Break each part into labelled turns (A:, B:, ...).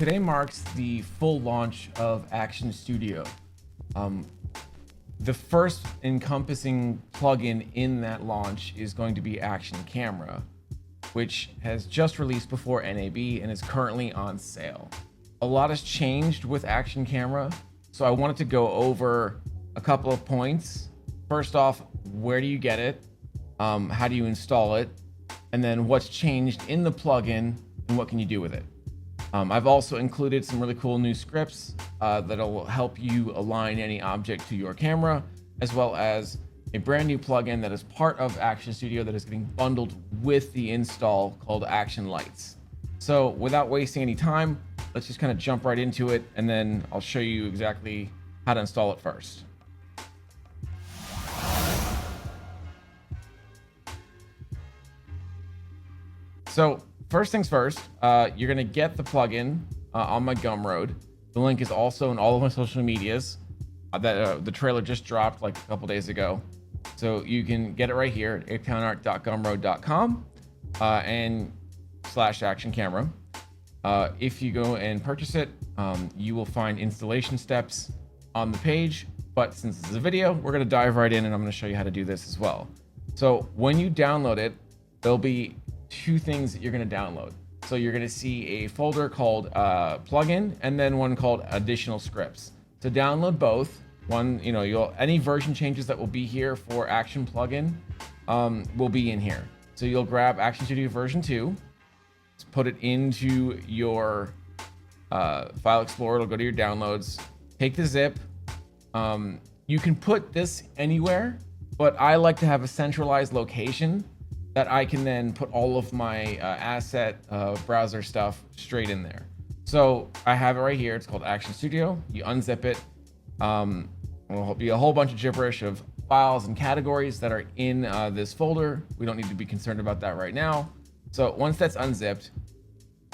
A: Today marks the full launch of Action Studio. The first encompassing plugin in that launch is going to be ActionCamera, which has just released before NAB and is currently on sale. A lot has changed with ActionCamera, so I wanted to go over a couple of points. First off, where do you get it? How do you install it? And then what's changed in the plugin and what can you do with it? I've also included some really cool new scripts that'll help you align any object to your camera, as well as a brand new plugin that is part of Action Studio that is getting bundled with the install called Action Lights. So without wasting any time, let's just kind of jump right into it, and then I'll show you exactly how to install it first. So first things first, you're going to get the plugin on my Gumroad. The link is also in all of my social medias. The trailer just dropped like a couple days ago. So you can get it right here at apecounterart.gumroad.com and /ActionCamera. If you go and purchase it, you will find installation steps on the page. But since this is a video, we're going to dive right in and I'm going to show you how to do this as well. So when you download it, there'll be two things that you're going to download. So you're going to see a folder called plugin and then one called additional scripts. To download both, any version changes that will be here for Action plugin will be in here. So you'll grab Action Studio version 2, put it into your file explorer. It'll go to your downloads, take the zip. You can put this anywhere, but I like to have a centralized location that I can then put all of my asset browser stuff straight in there. So I have it right here. It's called Action Studio. You unzip it. It'll be a whole bunch of gibberish of files and categories that are in this folder. We don't need to be concerned about that right now. So once that's unzipped,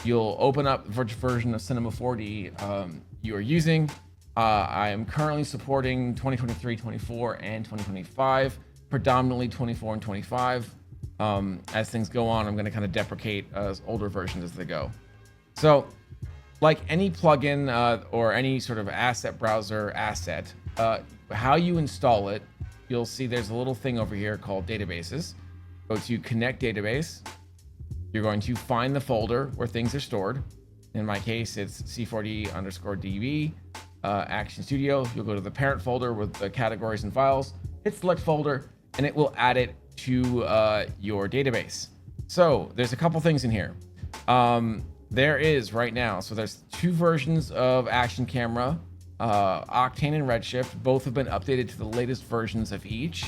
A: you'll open up the version of Cinema 4D you are using. I am currently supporting 2023, 24, and 2025, predominantly 24 and 25. As things go on, I'm going to kind of deprecate older versions as they go. So like any plugin or any sort of asset browser asset, how you install it, you'll see there's a little thing over here called databases. Go to connect database. You're going to find the folder where things are stored. In my case, it's C4D_DB, Action Studio. You'll go to the parent folder with the categories and files, hit select folder, and it will add it to your database. So there's a couple things in here. There is right now, so there's two versions of ActionCamera, Octane and Redshift. Both have been updated to the latest versions of each.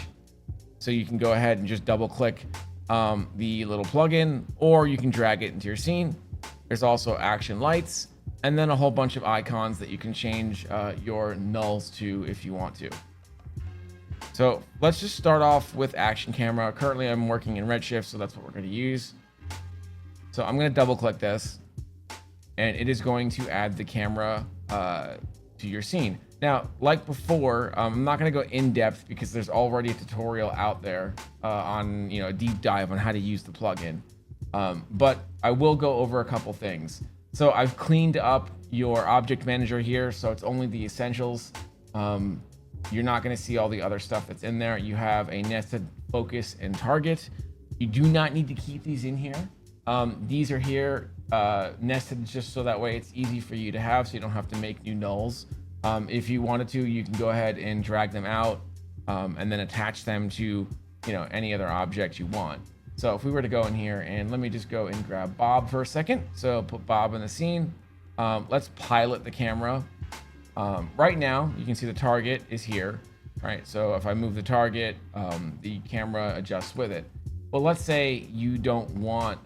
A: So you can go ahead and just double click the little plugin, or you can drag it into your scene. There's also Action Lights, and then a whole bunch of icons that you can change your nulls to if you want to. So let's just start off with ActionCamera. Currently I'm working in Redshift, so that's what we're going to use. So I'm going to double click this, and it is going to add the camera to your scene. Now, like before, I'm not going to go in depth because there's already a tutorial out there on a deep dive on how to use the plugin. But I will go over a couple things. So I've cleaned up your object manager here, so it's only the essentials. You're not going to see all the other stuff that's in there. You have a nested focus and target. You do not need to keep these in here. These are here nested just so that way it's easy for you to have, so you don't have to make new nulls. If you wanted to, you can go ahead and drag them out and then attach them to any other object you want. So if we were to go in here, and let me just go and grab Bob for a second. So put Bob in the scene. Let's pilot the camera. Right now, you can see the target is here, right? So if I move the target, the camera adjusts with it. Well, let's say you don't want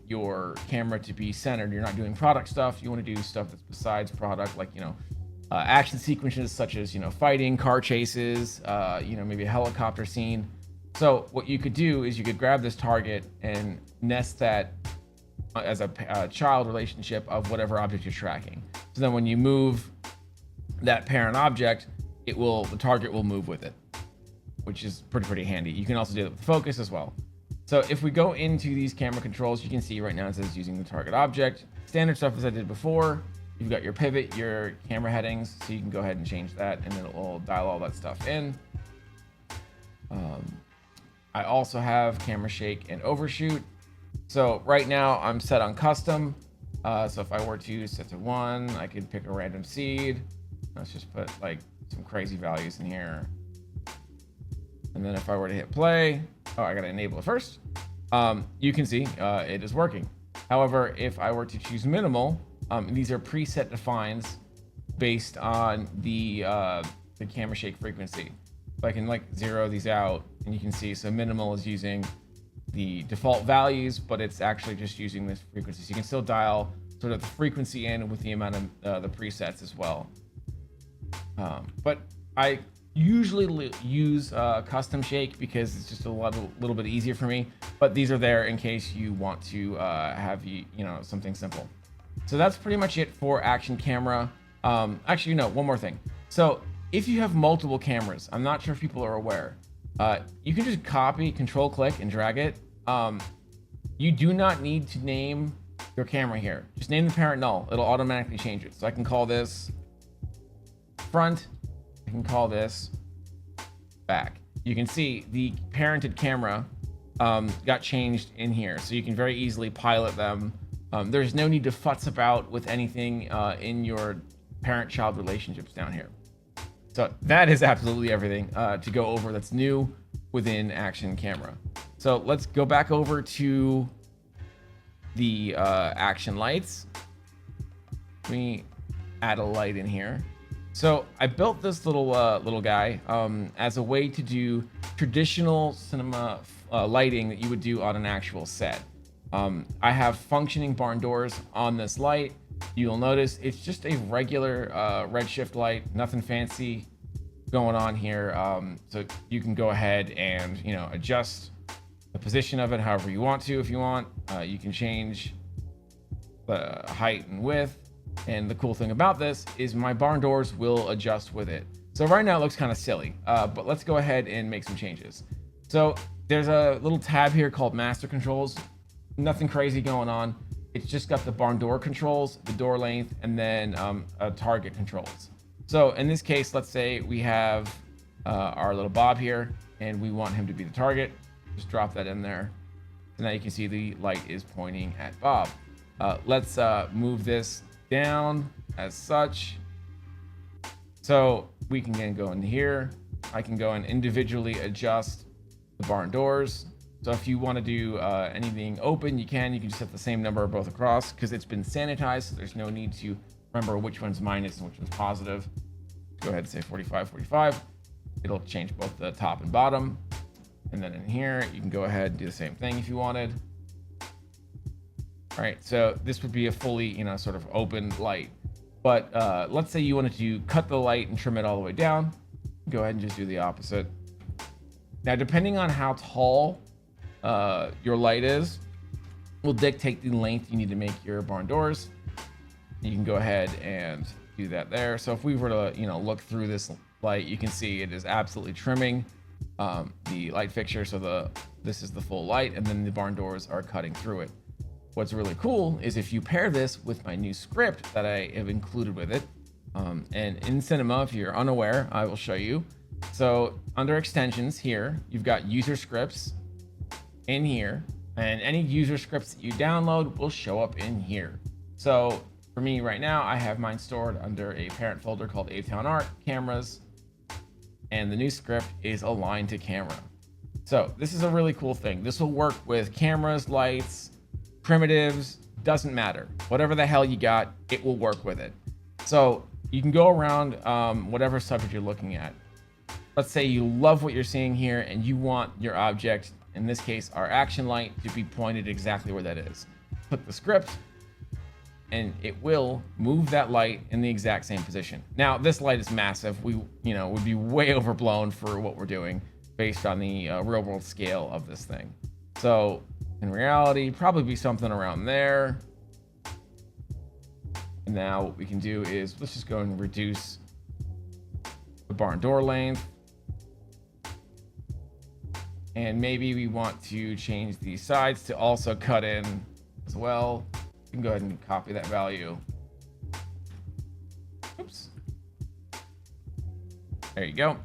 A: your camera to be centered. You're not doing product stuff. You want to do stuff that's besides product, like, action sequences such as, fighting, car chases, maybe a helicopter scene. So what you could do is you could grab this target and nest that as a child relationship of whatever object you're tracking. So then when you move that parent object, the target will move with it, which is pretty handy. You can also do it with focus as well. So if we go into these camera controls, you can see right now it says using the target object. Standard stuff as I did before. You've got your pivot, your camera headings, so you can go ahead and change that, and it will dial all that stuff in. I also have camera shake and overshoot. So right now I'm set on custom. So if I were to set to 1, I could pick a random seed. Let's just put like some crazy values in here. And then if I were to hit play, I gotta enable it first. You can see it is working. However, if I were to choose minimal, these are preset defines based on the camera shake frequency. So I can like zero these out, and you can see, so minimal is using the default values, but it's actually just using this frequency. So you can still dial sort of the frequency in with the amount of the presets as well. But I usually use custom shake because it's just a little bit easier for me. But these are there in case you want to have something simple. So that's pretty much it for Action Camera. Actually, no, one more thing. So if you have multiple cameras, I'm not sure if people are aware, you can just copy, control click, and drag it. You do not need to name your camera here. Just name the parent null. It'll automatically change it. So I can call this front. I can call this back. You can see the parented camera got changed in here. So you can very easily pilot them. There's no need to futz about with anything in your parent-child relationships down here. So that is absolutely everything to go over that's new within Action Camera. So let's go back over to the action lights. Let me add a light in here. So I built this little guy as a way to do traditional cinema lighting that you would do on an actual set. I have functioning barn doors on this light. You'll notice it's just a regular redshift light, nothing fancy going on here. So you can go ahead and adjust the position of it however you want to. If you want, you can change the height and width. And the cool thing about this is my barn doors will adjust with it. So right now it looks kind of silly, but let's go ahead and make some changes. So there's a little tab here called Master Controls. Nothing crazy going on. It's just got the barn door controls, the door length, and then target controls. So in this case, let's say we have our little Bob here, and we want him to be the target. Just drop that in there. So now you can see the light is pointing at Bob. Let's move this down as such. So we can then go in here. I can go and individually adjust the barn doors. So if you want to do anything open, you can just set the same number both across because it's been sanitized. So there's no need to remember which one's minus and which one's positive. Go ahead and say 45, 45. It'll change both the top and bottom. And then in here, you can go ahead and do the same thing if you wanted. All right, so this would be a fully, sort of open light. But let's say you wanted to cut the light and trim it all the way down. Go ahead and just do the opposite. Now, depending on how tall your light is, will dictate the length you need to make your barn doors. You can go ahead and do that there. So if we were to, look through this light, you can see it is absolutely trimming the light fixture. So this is the full light, and then the barn doors are cutting through it. What's really cool is if you pair this with my new script that I have included with it, and in Cinema, if you're unaware, I will show you. So under extensions here, you've got user scripts in here, and any user scripts that you download will show up in here. So for me right now, I have mine stored under a parent folder called A-Town Art, Cameras, and the new script is aligned to camera. So this is a really cool thing. This will work with cameras, lights, primitives, doesn't matter. Whatever the hell you got, it will work with it. So you can go around whatever subject you're looking at. Let's say you love what you're seeing here and you want your object, in this case, our action light, to be pointed exactly where that is. Click the script and it will move that light in the exact same position. Now, this light is massive. We, would be way overblown for what we're doing based on the real world scale of this thing. So in reality, probably be something around there. And now what we can do is let's just go and reduce the barn door length. And maybe we want to change the sides to also cut in as well. You can go ahead and copy that value. There you go.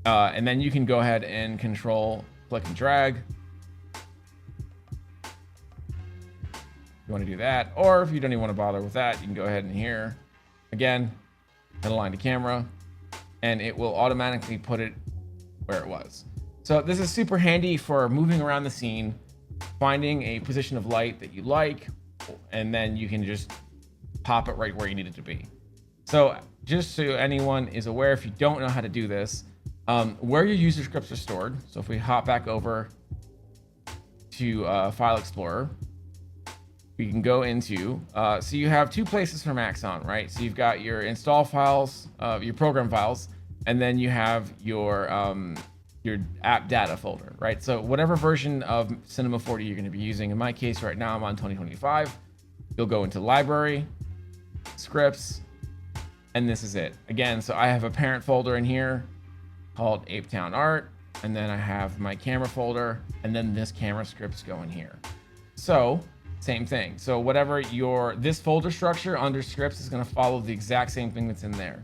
A: And then you can go ahead and control, click and drag. You want to do that, or if you don't even want to bother with that, you can go ahead and here again, hit align to camera, and it will automatically put it where it was. So this is super handy for moving around the scene, finding a position of light that you like, and then you can just pop it right where you need it to be. So just so anyone is aware, if you don't know how to do this, where your user scripts are stored. So if we hop back over to File Explorer, we can go into, so you have two places for Maxon, right? So you've got your install files, your program files, and then you have your app data folder, right? So whatever version of Cinema 4D you're going to be using. In my case right now, I'm on 2025. You'll go into library, scripts, and this is it. Again, so I have a parent folder in here called Ape Town Art, and then I have my camera folder, and then this camera scripts go in here. So same thing. So whatever this folder structure under scripts is going to follow the exact same thing that's in there.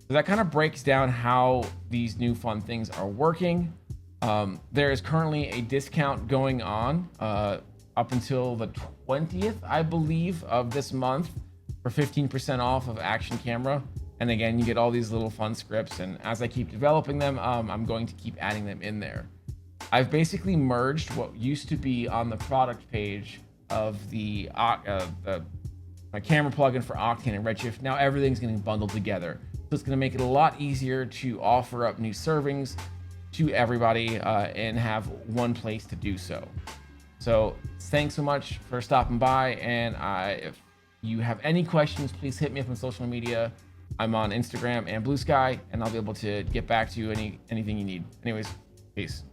A: So that kind of breaks down how these new fun things are working. There is currently a discount going on up until the 20th, I believe, of this month for 15% off of ActionCamera. And again, you get all these little fun scripts. And as I keep developing them, I'm going to keep adding them in there. I've basically merged what used to be on the product page of my camera plugin for Octane and Redshift. Now everything's getting bundled together. So it's going to make it a lot easier to offer up new servings to everybody and have one place to do so. So thanks so much for stopping by. And if you have any questions, please hit me up on social media. I'm on Instagram and Blue Sky, and I'll be able to get back to you anything you need. Anyways, peace.